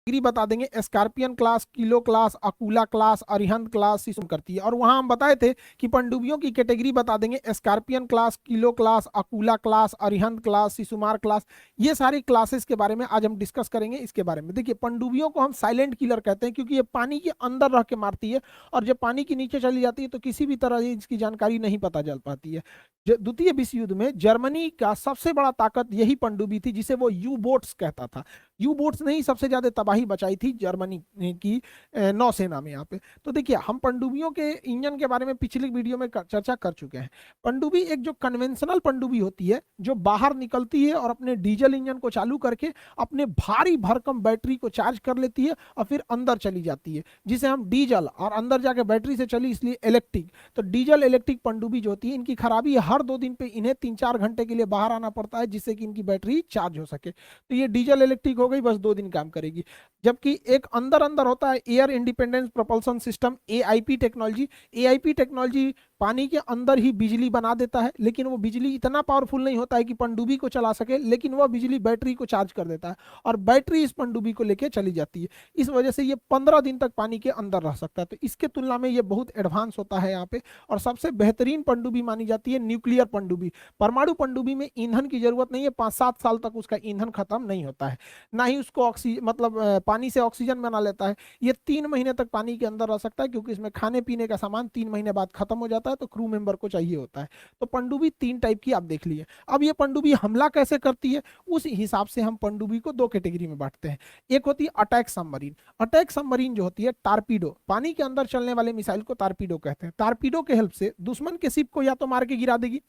Degree बता देंगे, scorpion class, kilo class, Akula class, Arihant class करती है। और वहां हम बताए थे कि पनडुब्बियों की कैटेगरी बता देंगे, scorpion class, kilo class, Akula class, Arihant class, Shishumar class. ये सारी क्लासेस के बारे में आज हम डिस्कस करेंगे। इसके बारे में देखिए, पनडुब्बियों को हम साइलेंट किलर कहते हैं क्योंकि ये पानी के अंदर रह के मारती है, और जब पानी के नीचे चली जाती है तो किसी भी तरह इसकी जानकारी नहीं पता चल पाती है। द्वितीय विश्व युद्ध में जर्मनी का सबसे बड़ा ताकत यही पनडुब्बी थी, जिसे वो यू बोट्स कहता था। यू बोट्स ने ही सबसे ज्यादा तबाही बचाई थी जर्मनी की नौसेना में। यहाँ पे तो देखिए, हम पनडुब्बियों के इंजन के बारे में पिछले वीडियो में चर्चा कर चुके हैं। पनडुब्बी एक जो कन्वेंशनल पनडुब्बी होती है, जो बाहर निकलती है और अपने डीजल इंजन को चालू करके अपने भारी भरकम बैटरी को चार्ज कर लेती है और फिर अंदर चली जाती है, जिसे हम डीजल, और अंदर जाके बैटरी से चली इसलिए इलेक्ट्रिक। तो डीजल इलेक्ट्रिक पनडुब्बी जो होती है, इनकी खराबी है, हर 2 दिन पे इन्हें 3-4 घंटे के लिए बाहर आना पड़ता है जिससे कि इनकी बैटरी चार्ज हो सके। तो ये डीजल इलेक्ट्रिक हो गई, बस 2 दिन काम करेगी। जबकि एक अंदर अंदर होता है air independence propulsion system, AIP technology. AIP technology पानी के अंदर ही बिजली बना देता है, लेकिन वो बिजली इतना पावरफुल नहीं होता है कि पनडुब्बी को चला सके, लेकिन वह बिजली बैटरी को चार्ज कर देता है और बैटरी इस पनडुब्बी को लेके चली जाती है। इस वजह से ये 15 दिन तक पानी के अंदर रह सकता है। तो इसके तुलना में ये बहुत एडवांस होता है यहाँ पे। और सबसे बेहतरीन पनडुब्बी मानी जाती है न्यूक्लियर पनडुब्बी। परमाणु पनडुब्बी में ईंधन की जरूरत नहीं है, 5-7 साल तक उसका ईंधन खत्म नहीं होता है, ना ही उसको ऑक्सीजन, मतलब पानी से ऑक्सीजन बना लेता है। ये 3 महीने तक पानी के अंदर रह सकता है, क्योंकि इसमें खाने पीने का सामान 3 महीने बाद खत्म हो जाता है, तो क्रू मेंबर को चाहिए होता है। तो पनडुब्बी 3 टाइप की आप देख लिए। अब ये पनडुब्बी हमला कैसे करती है, उस हिसाब से हम पनडुब्बी को 2 कैटेगरी में बांटते हैं। एक होती है अटैक सबमरीन। अटैक सबमरीन जो होती है, टारपीडो, पानी के अंदर चलने वाले मिसाइल को टारपीडो कहते हैं। टारपीडो के हेल्प से दुश्मन के शिप को या तो मार के गिरा देगी,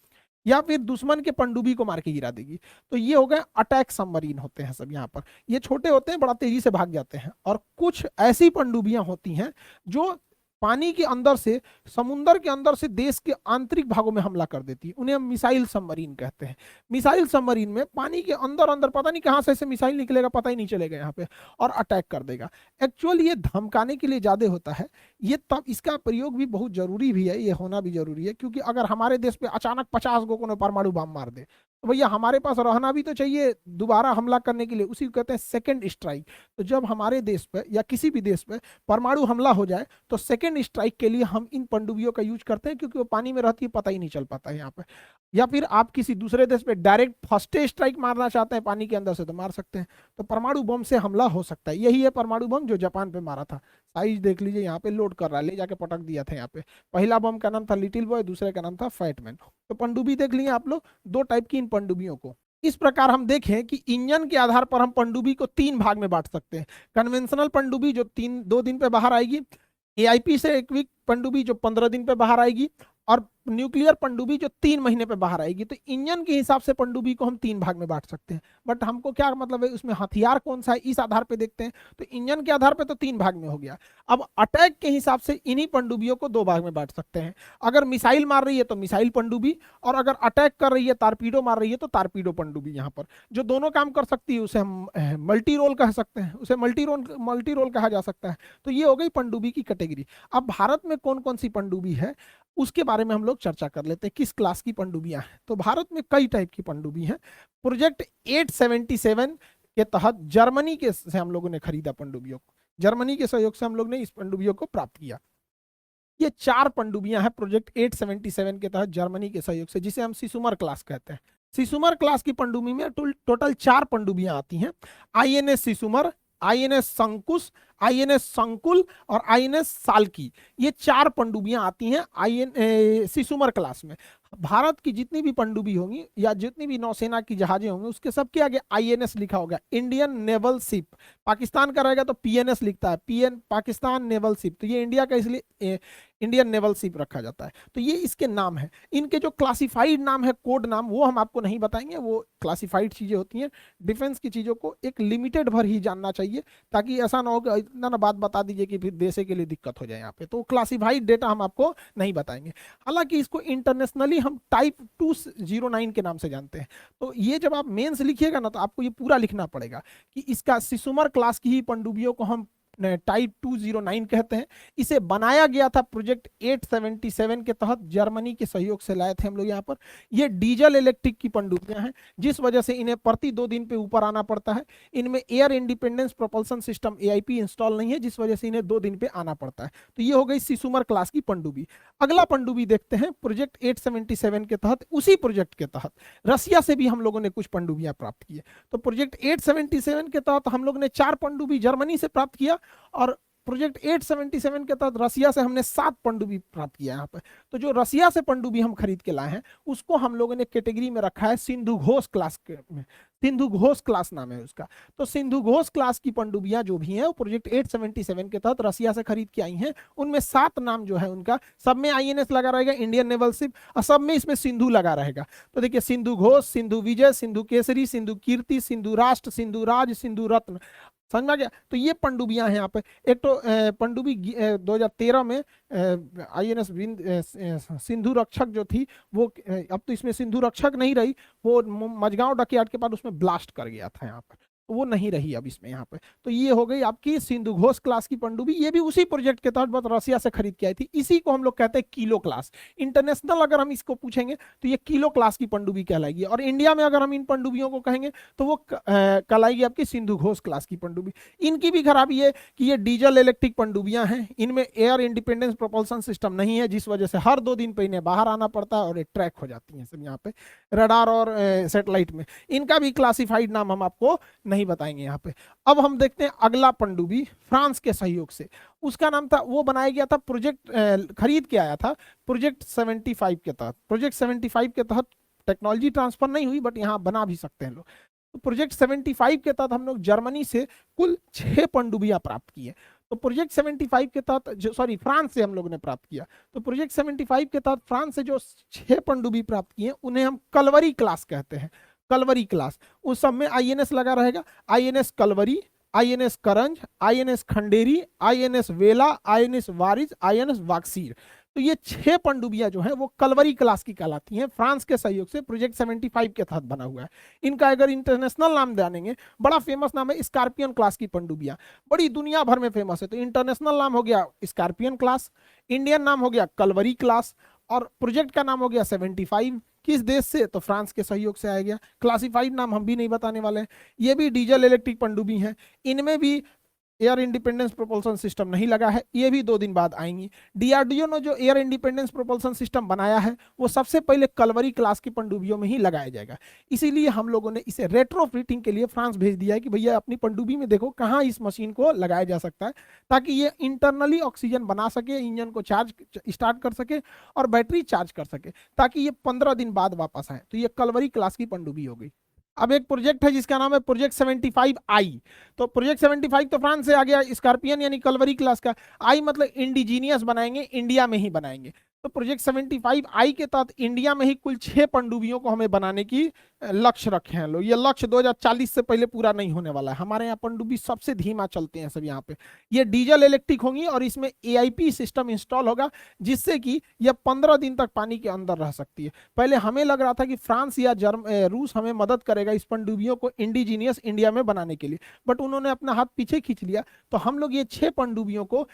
या फिर दुश्मन के पनडुब्बी को मार के गिरा देगी। तो ये हो गए अटैक सबमरीन होते हैं सब यहाँ पर। ये छोटे होते हैं, बड़ा तेजी से भाग जाते हैं। और कुछ ऐसी पनडुब्बियां होती हैं जो पानी के अंदर से, समुंदर के अंदर से देश के आंतरिक भागों में हमला कर देती है, उन्हें हम मिसाइल सबमरीन कहते हैं। मिसाइल सबमरीन में पानी के अंदर अंदर पता नहीं कहां से ऐसे मिसाइल निकलेगा, पता ही नहीं चलेगा यहाँ पे, और अटैक कर देगा। एक्चुअली ये धमकाने के लिए ज्यादा होता है। ये तब इसका प्रयोग भी बहुत जरूरी भी है, ये होना भी जरूरी है, क्योंकि अगर हमारे देश पे अचानक 50 गो को परमाणु बम मार दे, तो भैया हमारे पास रहना भी तो चाहिए दोबारा हमला करने के लिए। उसी को कहते हैं सेकेंड स्ट्राइक। तो जब हमारे देश पे या किसी भी देश पे परमाणु हमला हो जाए, तो सेकेंड स्ट्राइक के लिए हम इन पनडुब्बियों का यूज करते हैं, क्योंकि वो पानी में रहती है, पता ही नहीं चल पाता है यहाँ पे। या फिर आप किसी दूसरे देश पे डायरेक्ट फर्स्ट स्ट्राइक मारना चाहते हैं पानी के अंदर से, तो मार सकते हैं। तो परमाणु बम से हमला हो सकता है। यही है परमाणु बम जो जापान पे मारा था। साइज देख लीजिए, यहाँ पे लोड कर रहा है, ले जाके पटक दिया था यहाँ पे। पहला बम का नाम था लिटिल बॉय, दूसरे का नाम था फैटमैन। तो पनडुब्बी देख लिए आप लोग, 2 टाइप की इन पनडुब्बियों को। इस प्रकार हम देखें कि इंजन के आधार पर हम पनडुब्बी को 3 भाग में बांट सकते हैं। कन्वेंशनल पनडुब्बी जो 2 दिन पे बाहर आएगी, एआईपी से इक्विप पनडुब्बी जो 15 दिन पे बाहर आएगी, और न्यूक्लियर पनडुब्बी जो 3 महीने पे बाहर आएगी। तो इंजन के हिसाब से पनडुब्बी को हम 3 भाग में बांट सकते हैं। बट हमको क्या मतलब है, उसमें हथियार कौन सा है, इस आधार पे देखते हैं। तो इंजन के आधार पे तो 3 भाग में हो गया। अब अटैक के हिसाब से इन्हीं पनडुब्बियों को 2 भाग में बांट सकते हैं। अगर मिसाइल मार रही है तो मिसाइल पनडुब्बी, और अगर अटैक कर रही है, टारपीडो मार रही है, तो टारपीडो पनडुब्बी। यहाँ पर जो दोनों काम कर सकती है उसे हम मल्टी रोल कह सकते हैं, उसे मल्टी रोल कहा जा सकता है। तो ये हो गई पनडुब्बी की कैटेगरी। अब भारत में कौन कौन सी पनडुब्बी है, उसके बारे में हम लोग चर्चा कर लेते हैं, किस क्लास की पनडुब्बियां हैं। तो भारत में कई टाइप की पनडुब्बी हैं। प्रोजेक्ट 877 के तहत जर्मनी के से हम लोगों ने खरीदा पनडुब्बियों को। जर्मनी के सहयोग से हम लोग ने इस पनडुब्बियों को प्राप्त किया। ये 4 पनडुब्बियां हैं प्रोजेक्ट 877 के तहत जर्मनी के सहयोग से, जिसे हम सिसुमर क्लास कहते हैं। सिसुमर क्लास की पनडुब्बी में टोटल 4 पनडुब्बियां आती हैं। आईएनएस सिसुमर, आईएनएस संकुश, आईएनएस संकुल और आईएनएस साल्की। ये 4 पनडुब्बियां आती हैं सिसुमर क्लास में। भारत की जितनी भी पनडुब्बी होंगी या जितनी भी नौसेना की जहाजें होंगी, उसके सबके आगे आईएनएस लिखा होगा, इंडियन नेवल शिप। पाकिस्तान का रहेगा तो पीएनएस लिखता है, पीएन पाकिस्तान नेवल शिप। तो ये इंडिया का, इसलिए इंडियन नेवल शिप रखा जाता है। तो ये इसके नाम है। इनके जो क्लासिफाइड नाम है, कोड नाम, वो हम आपको नहीं बताएंगे, वो क्लासिफाइड चीजें होती हैं। डिफेंस की चीजों को एक लिमिटेड भर ही जानना चाहिए, ताकि ऐसा ना हो कि इतना ना बात बता दीजिए कि फिर देश के लिए दिक्कत हो जाए यहाँ पे। तो क्लासिफाइड डेटा हम आपको नहीं बताएंगे। हालांकि इसको इंटरनेशनली हम टाइप 209 के नाम से जानते हैं। तो ये जब आप मेंस लिखिएगा ना, तो आपको ये पूरा लिखना पड़ेगा कि इसका सिसुमर क्लास की ही पनडुब्बियों को हम टाइप 209 कहते हैं। इसे बनाया गया था प्रोजेक्ट 877 के तहत, जर्मनी के सहयोग से लाए थे हम लोग यहाँ पर। ये डीजल इलेक्ट्रिक की पनडुब्बियां हैं, जिस वजह से इन्हें प्रति 2 दिन पे ऊपर आना पड़ता है। इनमें air independence propulsion system AIP install नहीं है, जिस वजह से इन्हें 2 दिन पे आना पड़ता है। तो ये हो गई सिसुमर क्लास की पनडुब्बी। अगला पनडुब्बी देखते हैं प्रोजेक्ट 877 के तहत। उसी प्रोजेक्ट के तहत रसिया से भी हम लोगों ने कुछ पनडुब्बियां प्राप्त की है। तो प्रोजेक्ट 877 के तहत हम लोग ने 4 पनडुब्बी जर्मनी से प्राप्त किया, और प्रोजेक्ट 877 के तहत रसिया से हमने 7 पनडुब्बी प्राप्त किया यहाँ पर। तो जो रसिया से पनडुब्बी हम खरीद के लाए हैं, उसको हम लोगों ने कैटेगरी में रखा है सिंधु घोष क्लास में। सिंधु घोष क्लास नाम है उसका। तो सिंधु घोष क्लास की पनडुब्बियां जो भी हैं वो प्रोजेक्ट 877 के तहत रसिया से खरीद के आई हैं। उनमें 7 नाम जो है उनका, सब में आईएनएस लगा रहेगा, इंडियन नेवल शिप, और सब में इसमें सिंधु लगा रहेगा। तो देखिए, सिंधु घोष, सिंधु विजय, सिंधु केसरी, सिंधु कीर्ति, सिंधु राष्ट्र, सिंधु राज, सिंधु रत्न। समझ में आ गया? तो ये पनडुब्बियां हैं यहाँ पे। एक तो पनडुब्बी 2013 में आईएनएस सिंधु रक्षक जो थी वो, अब तो इसमें सिंधु रक्षक नहीं रही, वो मझगांव डकयार्ड के बाद उसमें ब्लास्ट कर गया था यहाँ पर, तो वो नहीं रही अब इसमें यहाँ पे। तो ये हो गई आपकी सिंधु घोष क्लास की पनडुब्बी। ये भी उसी प्रोजेक्ट के तहत बहुत रसिया से खरीद के आई थी। इसी को हम लोग कहते हैं किलो क्लास। इंटरनेशनल अगर हम इसको पूछेंगे तो ये किलो क्लास की पनडुब्बी कहलाएगी, और इंडिया में अगर हम इन पनडुब्बियों को कहेंगे तो वो कहलाएगी आपकी सिंधु घोष क्लास की पनडुब्बी। इनकी भी खराबी है कि ये डीजल इलेक्ट्रिक पनडुब्बियां हैं, इनमें एयर इंडिपेंडेंस प्रोपल्सन सिस्टम नहीं है, जिस वजह से हर 2 दिन पे इन्हें बाहर आना पड़ता है और ट्रैक हो जाती हैं सब यहाँ पे रडार और सैटेलाइट में। इनका भी क्लासिफाइड नाम हम आपको नहीं बताएंगे यहाँ पे। अब हम देखते हैं अगला पनडुब्बी फ्रांस के सहयोग से। उसका नाम था, वो बनाया गया था प्रोजेक्ट, खरीद के आया था प्रोजेक्ट 75 के तहत। प्रोजेक्ट 75 के तहत टेक्नोलॉजी ट्रांसफर नहीं हुई, बट यहाँ बना भी सकते हैं लोग। तो प्रोजेक्ट 75 के तहत हम लोग जर्मनी से कुल 6 पनडुब्बियां प्राप्त की है। तो प्रोजेक्ट 75 के तहत फ्रांस से हम लोग ने प्राप्त किया। तो प्रोजेक्ट 75 के तहत फ्रांस से जो 6 पनडुब्बी प्राप्त किए उन्हें हम कलवरी क्लास कहते हैं। कलवरी क्लास, उस सब में आईएनएस लगा रहेगा, आईएनएस कलवरी, आईएनएस करंज, आईएनएस खंडेरी, आईएनएस वेला, आईएनएस वारिस, आईएनएस वाक्सीर। तो ये 6 पनडुब्बियां जो हैं वो कलवरी क्लास की कहलाती हैं। फ्रांस के सहयोग से प्रोजेक्ट 75 के तहत बना हुआ है। इनका अगर इंटरनेशनल नाम जानेंगे, बड़ा फेमस नाम है स्कॉर्पियन क्लास की पनडुब्बियां, बड़ी दुनिया भर में फेमस है। तो इंटरनेशनल नाम हो गया स्कॉर्पियन क्लास, इंडियन नाम हो गया कलवरी क्लास, और प्रोजेक्ट का नाम हो गया 75। किस देश से? तो फ्रांस के सहयोग से आया गया। क्लासिफाइड नाम हम भी नहीं बताने वाले हैं। ये भी डीजल इलेक्ट्रिक पनडुब्बी हैं, इनमें भी एयर इंडिपेंडेंस प्रोपल्सन सिस्टम नहीं लगा है, ये भी 2 दिन बाद आएंगी। डीआरडीओ ने जो एयर इंडिपेंडेंस प्रोपल्सन सिस्टम बनाया है वो सबसे पहले कलवरी क्लास की पनडुब्बियों में ही लगाया जाएगा। इसीलिए हम लोगों ने इसे रेट्रोफिटिंग के लिए फ्रांस भेज दिया है कि भैया अपनी पनडुब्बी में देखो कहाँ इस मशीन को लगाया जा सकता है, ताकि ये इंटरनली ऑक्सीजन बना सके, इंजन को चार्ज स्टार्ट कर सके और बैटरी चार्ज कर सके, ताकि ये 15 दिन बाद वापस आए। तो ये कलवरी क्लास की पनडुब्बी हो गई। अब एक प्रोजेक्ट है जिसका नाम है प्रोजेक्ट 75I। तो प्रोजेक्ट 75 तो फ्रांस से आ गया, स्कॉर्पियन यानी कलवरी क्लास का। आई मतलब इंडिजीनियस बनाएंगे, इंडिया में ही बनाएंगे। तो प्रोजेक्ट 75I के तहत इंडिया में ही कुल 6 पनडुब्बियों को हमें बनाने की लक्ष्य रखे हैं लोग। ये लक्ष्य 2040 से पहले पूरा नहीं होने वाला है। हमारे यहाँ पनडुब्बी सबसे धीमा चलते हैं सब यहाँ पे। ये डीजल इलेक्ट्रिक होंगी और इसमें एआईपी सिस्टम इंस्टॉल होगा, जिससे कि यह 15 दिन तक पानी के अंदर रह सकती है। पहले हमें लग रहा था कि फ्रांस या रूस हमें मदद करेगा इस पनडुब्बियों को इंडिजीनियस इंडिया में बनाने के लिए, बट उन्होंने अपना हाथ पीछे खींच लिया। तो हम लोग ये 6 पनडुब्बियों को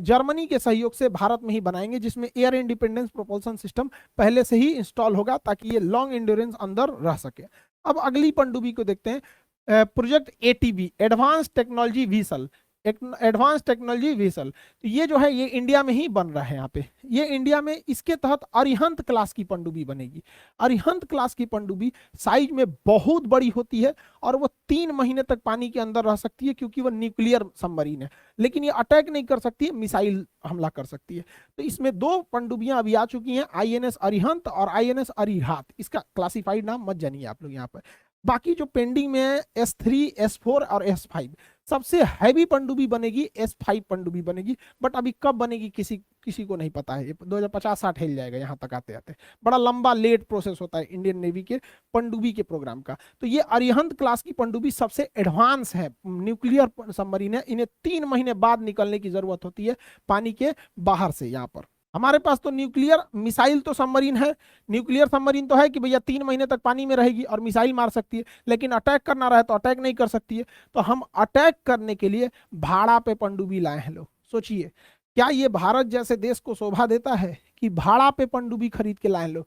जर्मनी के सहयोग से भारत में ही बनाएंगे, जिसमें एयर इंडिपेंडेंस प्रोपल्सन सिस्टम पहले से ही इंस्टॉल होगा, ताकि ये लॉन्ग एंड्योरेंस अंदर रह सके। अब अगली पनडुब्बी को देखते हैं, project ATV, advance technology whistle. Advance technology whistle, तो ये जो है ये इंडिया में ही बन रहा है। यहाँ पे ये इंडिया में, इसके तहत अरिहंत क्लास की पनडुब्बी बनेगी। अरिहंत क्लास की पनडुब्बी साइज में बहुत बड़ी होती है और वो 3 महीने तक पानी के अंदर रह सकती है, क्योंकि वो न्यूक्लियर सबमरीन है। लेकिन ये अटैक नहीं कर सकती है, मिसाइल हमला कर सकती है। तो इसमें 2 पनडुब्बियां अभी आ चुकी हैं, आईएनएस अरिहंत और आईएनएस अरिहात। इसका क्लासिफाइड नाम मत जानिए आप लोग यहाँ पर। बाकी जो पेंडिंग में है S3, S4 और S5। सबसे हैवी पनडुब्बी बनेगी S5 पनडुब्बी बनेगी, बट अभी कब बनेगी किसी को नहीं पता है। ये 2050-60 हिल जाएगा यहाँ तक आते आते। बड़ा लंबा लेट प्रोसेस होता है इंडियन नेवी के पनडुब्बी के प्रोग्राम का। तो ये अरिहंत क्लास की पनडुब्बी सबसे एडवांस है, न्यूक्लियर सबमरीन है। इन्हें 3 महीने बाद निकलने की जरूरत होती है पानी के बाहर से यहाँ पर। हमारे पास तो न्यूक्लियर मिसाइल तो सबमरीन है, न्यूक्लियर सबमरीन तो है कि भैया 3 महीने तक पानी में रहेगी और मिसाइल मार सकती है, लेकिन अटैक करना रहे तो अटैक नहीं कर सकती है। तो हम अटैक करने के लिए भाड़ा पे पनडुब्बी लाए हैं लोग। सोचिए, क्या ये भारत जैसे देश को शोभा देता है कि भाड़ा पे पनडुब्बी खरीद के लाए लोग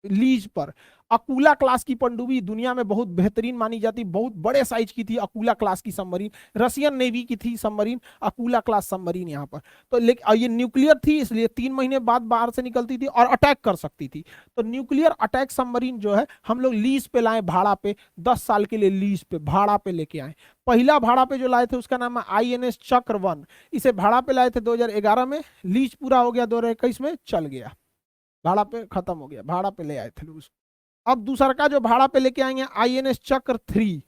लीज पर। अकूला क्लास की पनडुब्बी दुनिया में बहुत बेहतरीन मानी जाती, बहुत बड़े साइज की थी अकूला क्लास की सबमरीन, रशियन नेवी की थी सबमरीन अकूला क्लास सबमरीन यहाँ पर। तो लेकिन ये न्यूक्लियर थी, इसलिए 3 महीने बाद बाहर से निकलती थी और अटैक कर सकती थी। तो न्यूक्लियर अटैक सबमरीन जो है हम लोग लीज पे लाए भाड़ा पे, 10 साल के लिए लीज पे भाड़ा पे लेके आए। पहला भाड़ा पे जो लाए थे उसका नाम है INS चक्र 1। इसे भाड़ा पे लाए थे 2011 में, लीज पूरा हो गया 2021 में, चल गया, भाड़ा पे खत्म हो गया, भाड़ा पे ले आए थे लोग उसको। अब दूसरा का जो भाड़ा पे लेके आएंगे INS चक्र 3,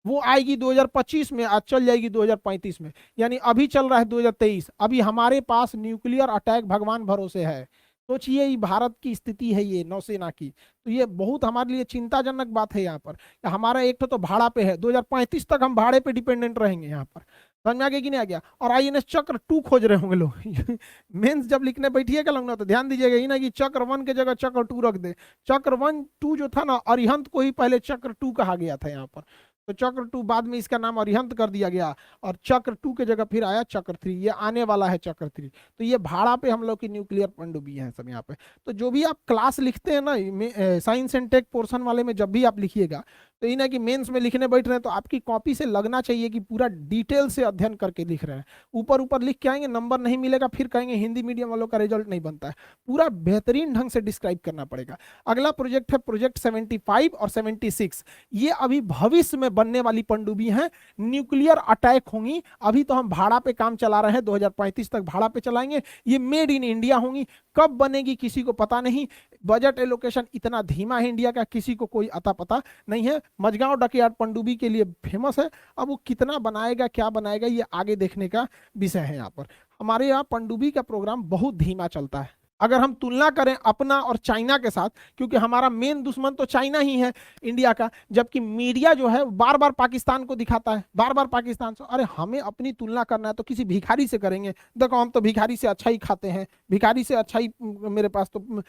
वो आएगी 2025 में, आज चल जाएगी 2035 में, यानी अभी चल रहा है 2023। अभी हमारे पास न्यूक्लियर अटैक भगवान भरोसे है। सोचिए ये भारत की स्थिति है ये नौसेना की, तो ये बहुत हमारे लिए चिंताजनक बात है यहाँ पर। हमारा एक तो भाड़ा पे है, 2035 तक हम भाड़े पे डिपेंडेंट रहेंगे यहाँ पर। समझ में आ गया कि नहीं आ गया? और INS चक्र 2 खोज रहे होंगे लोग मेंस जब लिखने बैठिएगा लोग ना, तो ध्यान दीजिएगा ही ना कि चक्र 1 के जगह चक्र 2 रख दे। चक्र 1 2 जो था ना, अरिहंत को ही पहले चक्र 2 कहा गया था यहाँ पर, तो चक्र 2 बाद में इसका नाम अरिहंत कर दिया गया, और चक्र 2 के जगह फिर आया चक्र 3, ये आने वाला है चक्र 3। तो ये भाड़ा पे हम लोग की न्यूक्लियर पनडुब्बी है सब यहाँ पे। तो जो भी आप क्लास लिखते हैं ना साइंस एंड टेक पोर्शन वाले में, जब भी आप लिखिएगा तो ये ना कि मेंस में लिखने बैठ रहे हैं तो आपकी कॉपी से लगना चाहिए कि पूरा डिटेल से अध्ययन करके लिख रहे हैं। ऊपर ऊपर लिख के आएंगे, नंबर नहीं मिलेगा, फिर कहेंगे हिंदी मीडियम वालों का रिजल्ट नहीं बनता है। पूरा बेहतरीन ढंग से डिस्क्राइब करना पड़ेगा। अगला प्रोजेक्ट है प्रोजेक्ट 75 और 76। ये अभी भविष्य में बनने वाली पनडुब्बी हैं, न्यूक्लियर अटैक होंगी। अभी तो हम भाड़ा पे काम चला रहे हैं, 2035 तक भाड़ा पे चलाएंगे। ये मेड इन इंडिया होंगी, कब बनेगी किसी को पता नहीं। बजट एलोकेशन इतना धीमा है इंडिया का, किसी को कोई अता पता नहीं है। मझगांव डकयार्ड पनडुब्बी के लिए फेमस है, अब वो कितना बनाएगा क्या बनाएगा ये आगे देखने का विषय है। यहाँ पर हमारे यहाँ पनडुब्बी का प्रोग्राम बहुत धीमा चलता है। अगर हम तुलना करें अपना और चाइना के साथ, क्योंकि हमारा मेन दुश्मन तो चाइना ही है इंडिया का, जबकि मीडिया जो है बार बार पाकिस्तान को दिखाता है, बार बार पाकिस्तान से। अरे हमें अपनी तुलना करना है तो किसी भिखारी से करेंगे। देखो हम तो भिखारी से अच्छा ही खाते हैं, भिखारी से अच्छा ही मेरे पास तो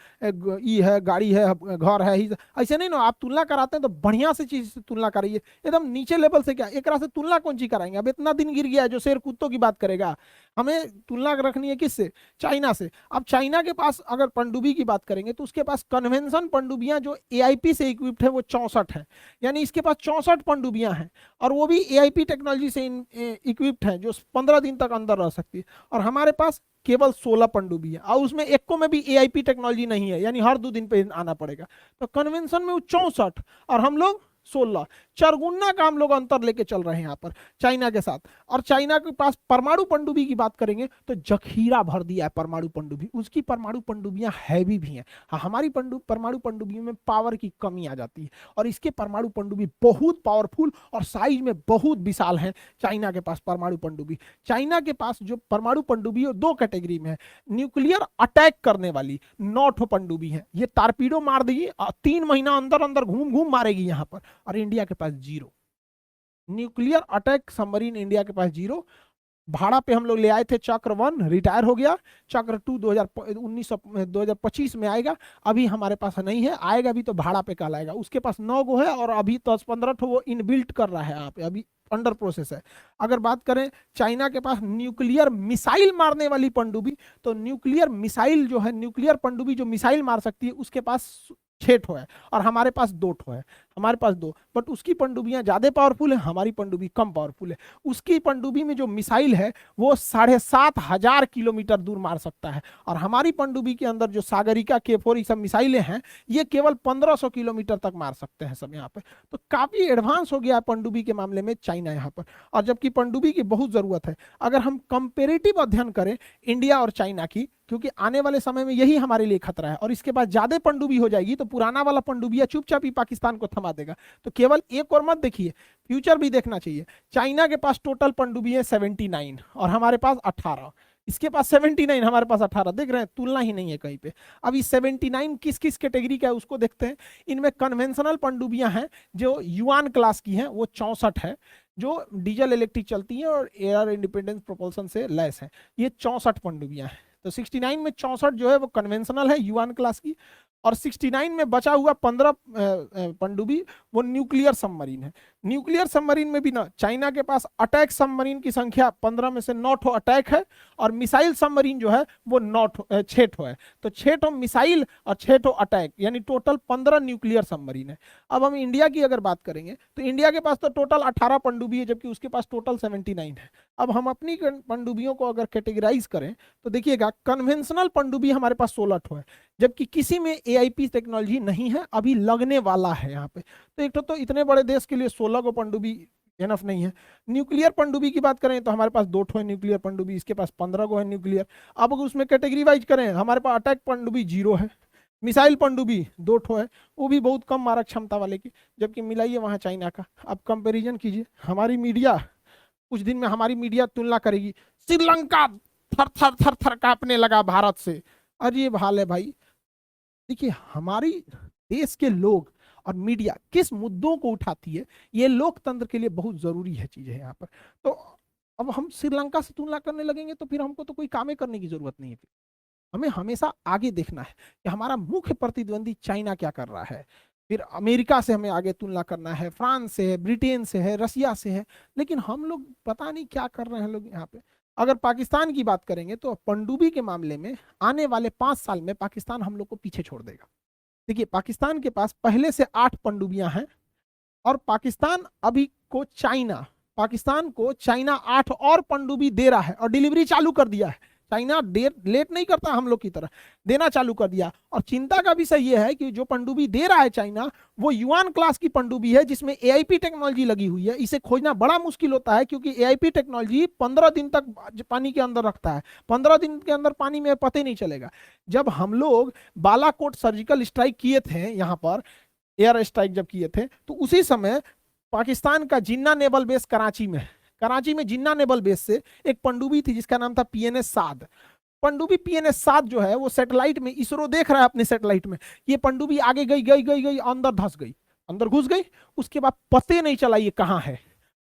ई है, गाड़ी है, घर है, ऐसे नहीं ना। आप तुलना कराते हैं तो बढ़िया से चीज से तुलना कराइए, एकदम नीचे लेवल से क्या एक से तुलना कौन सी कराएंगे? अब इतना दिन गिर गया है जो शेर कुत्तों की बात करेगा। हमें तुलना रखनी है किससे? चाइना से। अब चाइना के पास अगर पनडुब्बी की बात करेंगे तो उसके पास कन्वेंशन पनडुब्बियां जो AIP से इक्विप्ड है वो 64 है, यानी इसके पास 64 पनडुब्बियां हैं, और वो भी AIP टेक्नोलॉजी से इक्विप्ड है जो 15 दिन तक अंदर रह सकती है। और हमारे पास केवल 16 पनडुब्बी है, और उसमें एक को में भी AIP टेक्नोलॉजी नहीं है, यानी हर 2 दिन पे आना पड़ेगा। तो कन्वेंशन में वो 64 और हम लोग 16, चरगुना का हम लोग अंतर लेके चल रहे हैं यहाँ पर चाइना के साथ। और चाइना के पास परमाणु पनडुब्बी की बात करेंगे तो जखीरा भर दिया है परमाणु पनडुब्बी, उसकी परमाणु पनडुब्बियां हैवी भी हैं। हाँ, हमारी परमाणु पनडुब्बियों में पावर की कमी आ जाती है, और इसके परमाणु पनडुब्बी बहुत पावरफुल और साइज में बहुत विशाल है चाइना के पास परमाणु पनडुब्बी। चाइना के पास जो परमाणु पनडुब्बी है 2 कैटेगरी में है। न्यूक्लियर अटैक करने वाली 9 पनडुब्बी है, ये टारपीडो मार देगी, 3 महीना अंदर अंदर घूम घूम मारेगी यहाँ पर। और इंडिया के पास 0 न्यूक्लियर अटैक सबमरीन, इंडिया के पास 0। भाड़ा पे हम लोग ले आए थे चक्र 1, रिटायर हो गया। चक्र 2 2025 में आएगा, अभी हमारे पास नहीं है, आएगा भी तो भाड़ा पे कहलाएगा। उसके पास 9 गो है और अभी 10-15 ठो वो इनबिल्ट कर रहा है, आप अभी अंडर प्रोसेस है। अगर बात करें चाइना के पास न्यूक्लियर मिसाइल मारने वाली पनडुब्बी, तो न्यूक्लियर मिसाइल जो है, न्यूक्लियर पनडुब्बी जो मिसाइल मार सकती है, उसके पास 6 ठो है और हमारे पास 2 ठो है। हमारे पास 2, बट उसकी पनडुब्बियां ज्यादा पावरफुल है, हमारी पनडुब्बी कम पावरफुल है। उसकी पनडुब्बी में जो मिसाइल है वो 7,500 किलोमीटर दूर मार सकता है, और हमारी पनडुब्बी के अंदर जो सागरिका K4 सब मिसाइलें हैं ये केवल 1500 किलोमीटर तक मार सकते हैं सब यहाँ पे। तो काफी एडवांस हो गया है पनडुब्बी के मामले में चाइना यहाँ पर, और जबकि पनडुब्बी की बहुत जरूरत है। अगर हम कंपेरेटिव अध्ययन करें इंडिया और चाइना की, क्योंकि आने वाले समय में यही हमारे लिए खतरा है, और इसके बाद ज्यादा पनडुब्बी हो जाएगी तो पुराना वाला पनडुब्बिया चुपचाप ही पाकिस्तान को थमा देगा। तो केवल एक और मत देखिए, फ्यूचर भी देखना चाहिए। चाइना के पास टोटल पनडुब्बी है 79 और हमारे पास 18, इसके पास 79 हमारे पास 18, देख रहे हैं, तुलना ही नहीं है कहीं पे। अब ये 79 किस किस कैटेगरी का है उसको देखते हैं। इनमें कन्वेंशनल पनडुब्बियां हैं जो युआन क्लास की हैं, वो 64 है, जो डीजल इलेक्ट्रिक चलती हैं और एयर इंडिपेंडेंस प्रोपल्सन से लैस है। ये 64 पनडुब्बियां हैं। तो 69 में 64 जो है वो कन्वेंशनल है युआन क्लास की, और 69 में बचा हुआ 15 पनडुब्बी वो न्यूक्लियर सबमरीन है। न्यूक्लियर सबमरीन में भी ना चाइना के पास अटैक सबमरीन की संख्या 15 में से 9 ठो अटैक है, और मिसाइल सबमरीन जो है वो 6 ठो है। तो 6 ठो मिसाइल और 6 ठो अटैक, यानी टोटल 15 न्यूक्लियर सबमरीन है। अब हम इंडिया की अगर बात करेंगे तो इंडिया के पास तो टोटल 18 पनडुब्बी है, जबकि उसके पास टोटल 79 है। अब हम अपनी पनडुब्बियों को अगर कैटेगराइज करें तो देखिएगा, कन्वेंशनल पनडुब्बी हमारे पास 16 ठो है, जबकि किसी में एआईपी टेक्नोलॉजी नहीं है, अभी लगने वाला है यहाँ पे। तो एक तो इतने बड़े देश के लिए 16 को पनडुब्बी एनफ नहीं है। न्यूक्लियर पनडुब्बी की बात करें तो हमारे पास 2 ठो है न्यूक्लियर पनडुब्बी, इसके पास 15 को है न्यूक्लियर। अब अगर उसमें कैटेगरी वाइज करें, हमारे पास अटैक पनडुब्बी 0 है, मिसाइल पनडुब्बी 2 ठो है, वो भी बहुत कम मारक क्षमता वाले की, जबकि मिलाइए वहां चाइना का। अब कंपेरिजन कीजिए, हमारी मीडिया कुछ दिन में हमारी मीडिया तुलना करेगी, श्रीलंका थर थर थर थर कांपने लगा भारत से। अजीब हाल है भाई। देखिए, हमारी देश के लोग और मीडिया किस मुद्दों को उठाती है, ये लोकतंत्र के लिए बहुत जरूरी है चीज है यहाँ पर। तो अब हम श्रीलंका से तुलना करने लगेंगे तो फिर हमको तो कोई काम करने की जरूरत नहीं है। हमें हमेशा आगे देखना है कि हमारा मुख्य प्रतिद्वंदी चाइना क्या कर रहा है, फिर अमेरिका से हमें आगे तुलना करना है, फ्रांस से है, ब्रिटेन से है, रसिया से है। लेकिन हम लोग पता नहीं क्या कर रहे हैं लोग यहाँ पे। अगर पाकिस्तान की बात करेंगे तो पनडुब्बी के मामले में आने वाले 5 साल में पाकिस्तान हम लोग को पीछे छोड़ देगा। देखिए, पाकिस्तान के पास पहले से 8 पनडुब्बियां हैं, और पाकिस्तान को चाइना 8 और पनडुब्बी दे रहा है और डिलीवरी चालू कर दिया है। चाइना देर लेट नहीं करता हम लोग की तरह, देना चालू कर दिया। और चिंता का विषय यह है कि जो पनडुब्बी दे रहा है चाइना, वो युआन क्लास की पनडुब्बी है जिसमें एआईपी टेक्नोलॉजी लगी हुई है। इसे खोजना बड़ा मुश्किल होता है, क्योंकि एआईपी टेक्नोलॉजी 15 दिन तक पानी के अंदर रखता है। 15 दिन के अंदर पानी में पता ही नहीं चलेगा। जब हम लोग बालाकोट सर्जिकल स्ट्राइक किए थे, यहाँ पर एयर स्ट्राइक जब किए थे, तो उसी समय पाकिस्तान का जिन्ना नेवल बेस कराची में जिन्ना नेवल बेस से एक पनडुब्बी थी जिसका नाम था पीएनएस साद। पनडुब्बी पीएनएस साद जो है वो सैटेलाइट में, इसरो देख रहा है अपने सैटेलाइट में, ये पनडुब्बी आगे गई अंदर धंस गई, अंदर घुस गई, उसके बाद पते नहीं चला ये कहाँ है।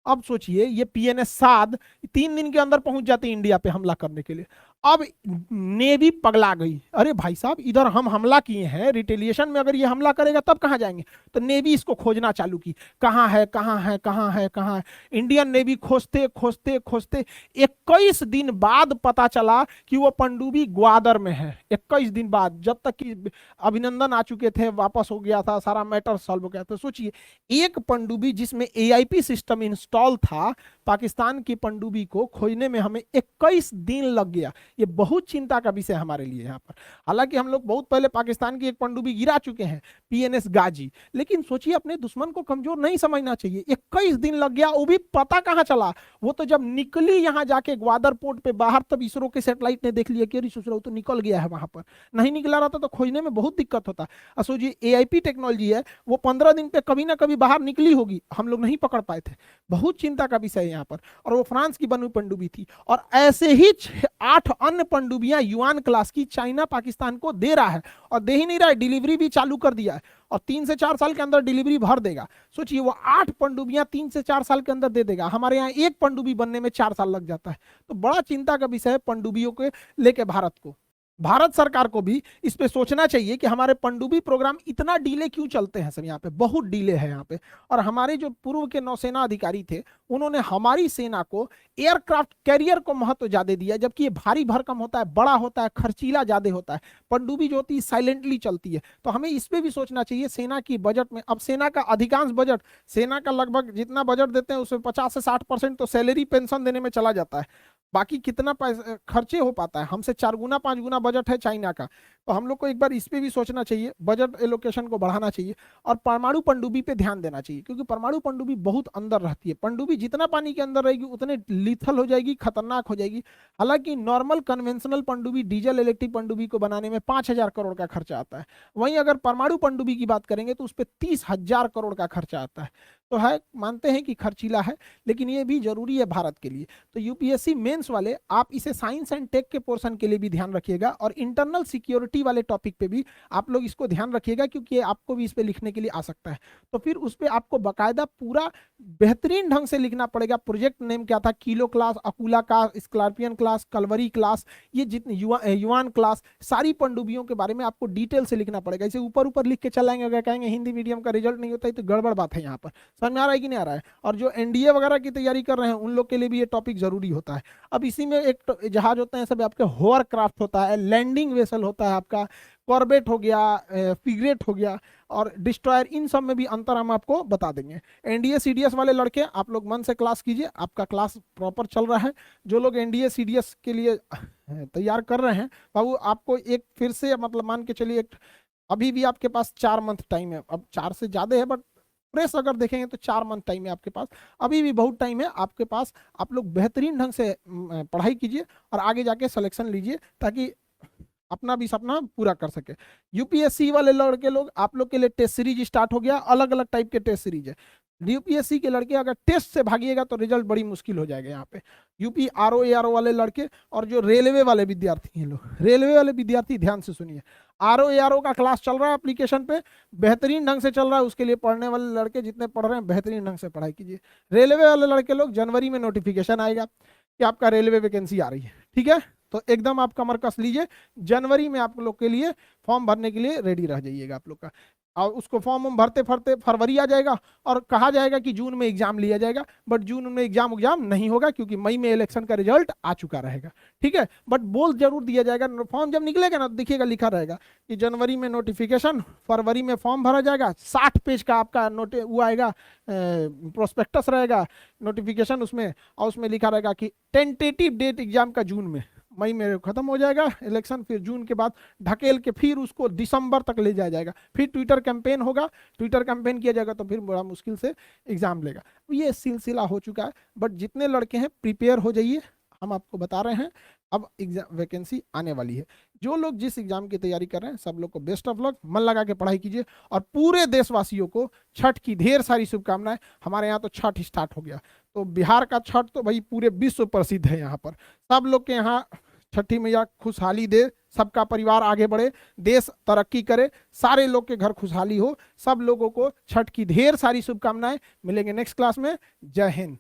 अब सोचिए, ये पीएनएस साद 3 दिन के अंदर पहुंच जाते इंडिया पे हमला करने के लिए। अब नेवी पगला गई, अरे भाई साहब, इधर हम हमला किए हैं, रिटेलिएशन में अगर ये हमला करेगा तब कहाँ जाएंगे। तो नेवी इसको खोजना चालू की, कहाँ है कहाँ है कहाँ है कहाँ है। इंडियन नेवी खोजते खोजते खोजते 21 दिन बाद पता चला कि वो पनडुब्बी ग्वादर में है। 21 दिन बाद, जब तक कि अभिनंदन आ चुके थे, वापस हो गया था, सारा मैटर सॉल्व हो गया। तो सोचिए, एक पनडुब्बी जिसमें एआईपी सिस्टम इंस्टॉल था, पाकिस्तान की पनडुब्बी को खोजने में हमें 21 दिन लग गया। ये बहुत चिंता का विषय हमारे लिए यहाँ पर। हालांकि हम लोग बहुत पहले पाकिस्तान की एक पनडुब्बी गिरा चुके हैं, पीएनएस गाजी, लेकिन सोचिए, अपने दुश्मन को कमजोर नहीं समझना चाहिए। 21 दिन लग गया, वो भी पता कहाँ चला, वो तो जब निकली यहाँ जाके ग्वादर पोर्ट पे बाहर, तब इसरो के सैटेलाइट ने देख लिया कि अरे सोच रहा तो निकल गया है। वहां पर नहीं निकला रहता तो खोजने में बहुत दिक्कत होता। सोचिए, एआईपी टेक्नोलॉजी है, वो 15 दिन पे कभी ना कभी बाहर निकली होगी, हम लोग नहीं पकड़ पाए थे। बहुत चिंता का विषय है यहाँ पर। और वो फ्रांस की बनी पनडुब्बी थी, और ऐसे ही 8 अन्य पनडुब्बियां युआन क्लास की चाइना पाकिस्तान को दे रहा है, और दे ही नहीं रहा है, डिलीवरी भी चालू कर दिया है, और 3 से 4 साल के अंदर डिलीवरी भर देगा। सोचिए, वो 8 पनडुब्बियां 3 से 4 साल के अंदर दे देगा। हमारे यहाँ एक पनडुब्बी बनने में 4 साल लग जाता है। तो बड़ा चिंता का विषय है पनडुब्बियों के लेके भारत को। भारत सरकार को भी इस पे सोचना चाहिए कि हमारे पनडुब्बी प्रोग्राम इतना डिले क्यों चलते हैं सब, यहाँ पे बहुत डिले है यहाँ पे। और हमारे जो पूर्व के नौसेना अधिकारी थे, उन्होंने हमारी सेना को एयरक्राफ्ट कैरियर को महत्व ज्यादा दिया, जबकि ये भारी भरकम होता है, बड़ा होता है, खर्चीला ज्यादा होता है। पनडुब्बी जो होती है साइलेंटली चलती है। तो हमें इस पे भी सोचना चाहिए। सेना की बजट में, अब सेना का अधिकांश बजट, सेना का लगभग जितना बजट देते हैं उसमें 50 से 60% तो सैलरी पेंशन देने में चला जाता है। बाकी कितना पैसा खर्चे हो पाता है, हमसे 4 गुना 5 गुना बजट है चाइना का। तो हम लोग को एक बार इस पे भी सोचना चाहिए, बजट एलोकेशन को बढ़ाना चाहिए, और परमाणु पनडुब्बी पे ध्यान देना चाहिए, क्योंकि परमाणु पनडुब्बी बहुत अंदर रहती है। पनडुब्बी जितना पानी के अंदर रहेगी उतने लीथल हो जाएगी, खतरनाक हो जाएगी। हालांकि नॉर्मल कन्वेंशनल पनडुब्बी, डीजल इलेक्ट्रिक पनडुब्बी को बनाने में 5,000 करोड़ का खर्चा आता है। वहीं अगर परमाणु पनडुब्बी की बात करेंगे तो उस पर 30,000 करोड़ का खर्चा आता है। तो है, मानते हैं कि खर्चीला है, लेकिन ये भी जरूरी है भारत के लिए। तो यूपीएससी मेंस साइंस वाले आप इसे साइंस एंड टेक के पोर्शन के लिए भी ध्यान रखिएगा, और इंटरनल सिक्योरिटी वाले टॉपिक पे भी आप लोग इसको ध्यान रखिएगा, क्योंकि आपको भी इस पे लिखने के लिए आ सकता है। तो फिर उस पर आपको बाकायदा पूरा बेहतरीन ढंग से लिखना पड़ेगा। प्रोजेक्ट नेम क्या था, kilo class, Akula class, scorpion class, Kalvari class, ये जितने युवान क्लास, सारी पनडुब्बियों के बारे में आपको डिटेल से लिखना पड़ेगा। इसे ऊपर ऊपर लिख के चलाएंगे, अगर कहेंगे हिंदी मीडियम का रिजल्ट नहीं होता है तो गड़बड़ बात है। यहाँ पर समझ में आ रहा है कि नहीं आ रहा है? और जो एनडीए वगैरह की तैयारी कर रहे हैं उन लोग के लिए भी ये टॉपिक जरूरी होता है। अब इसी में एक जहाज होते हैं सब आपके, होवर क्राफ्ट होता है, लैंडिंग वेसल होता है आपका, कॉर्बेट हो गया, फ्रिगेट हो गया, और डिस्ट्रॉयर, इन सब में भी अंतर हम आपको बता देंगे। एनडीए सीडीएस वाले लड़के आप लोग मन से क्लास कीजिए, आपका क्लास प्रॉपर चल रहा है। जो लोग एनडीए सीडीएस के लिए तैयार कर रहे हैं बाबू, आपको एक फिर से मतलब मान के चलिए, अभी भी आपके पास 4 मंथ टाइम है। अब 4 से ज्यादा है, बट प्रेस अगर देखेंगे तो 4 मंथ टाइम है आपके पास, अभी भी बहुत टाइम है आपके पास। आप लोग बेहतरीन ढंग से पढ़ाई कीजिए और आगे जाके सिलेक्शन लीजिए, ताकि अपना भी सपना पूरा कर सके। यूपीएससी वाले लड़के लोग, आप लोग के लिए टेस्ट सीरीज स्टार्ट हो गया, अलग अलग टाइप के टेस्ट सीरीज है। यूपीएससी के लड़के अगर टेस्ट से भागिएगा तो रिजल्ट बड़ी मुश्किल हो जाएगा यहाँ पे। यूपी आरओ एआरओ वाले लड़के और जो रेलवे वाले विद्यार्थी हैं लोग, रेलवे वाले विद्यार्थी ध्यान से सुनिए, आरओ एआरओ का क्लास चल रहा है एप्लीकेशन पे, बेहतरीन ढंग से चल रहा है। उसके लिए पढ़ने वाले लड़के जितने पढ़ रहे हैं बेहतरीन ढंग से पढ़ाई कीजिए। रेलवे वाले लड़के लोग, जनवरी में नोटिफिकेशन आएगा कि आपका रेलवे वैकेंसी आ रही है, ठीक है? तो एकदम आप कमर कस लीजिए, जनवरी में आप लोग के लिए फॉर्म भरने के लिए रेडी रह जाइएगा आप लोग का। और उसको फॉर्म भरते भरते फरवरी आ जाएगा, और कहा जाएगा कि जून में एग्जाम लिया जाएगा, बट जून में एग्जाम नहीं होगा, क्योंकि मई में इलेक्शन का रिजल्ट आ चुका रहेगा, ठीक है? बट बोल जरूर दिया जाएगा। फॉर्म जब निकलेगा ना, देखिएगा लिखा रहेगा कि जनवरी में नोटिफिकेशन, फरवरी में फॉर्म भरा जाएगा। 60 पेज का आपका वो आएगा, प्रोस्पेक्टस रहेगा, नोटिफिकेशन उसमें, और उसमें लिखा रहेगा कि टेंटेटिव डेट एग्जाम का जून में, मई में खत्म हो जाएगा इलेक्शन, फिर जून के बाद ढकेल के फिर उसको दिसंबर तक ले जाया जाएगा। फिर ट्विटर कैंपेन होगा, ट्विटर कैंपेन किया जाएगा, तो फिर बड़ा मुश्किल से एग्जाम लेगा। ये सिलसिला हो चुका है। बट जितने लड़के हैं प्रिपेयर हो जाइए, हम आपको बता रहे हैं अब एग्जाम वैकेंसी आने वाली है। जो लोग जिस एग्जाम की तैयारी कर रहे हैं सब लोग को बेस्ट ऑफ लक, मन लगा के पढ़ाई कीजिए, और पूरे देशवासियों को छठ की ढेर सारी शुभकामनाएं। हमारे यहाँ तो छठ स्टार्ट हो गया, तो बिहार का छठ तो भाई पूरे विश्व प्रसिद्ध है। यहाँ पर सब लोग के यहाँ छठी मैया खुशहाली दे, सबका परिवार आगे बढ़े, देश तरक्की करे, सारे लोग के घर खुशहाली हो। सब लोगों को छठ की ढेर सारी शुभकामनाएं। मिलेंगे नेक्स्ट क्लास में। जय हिंद।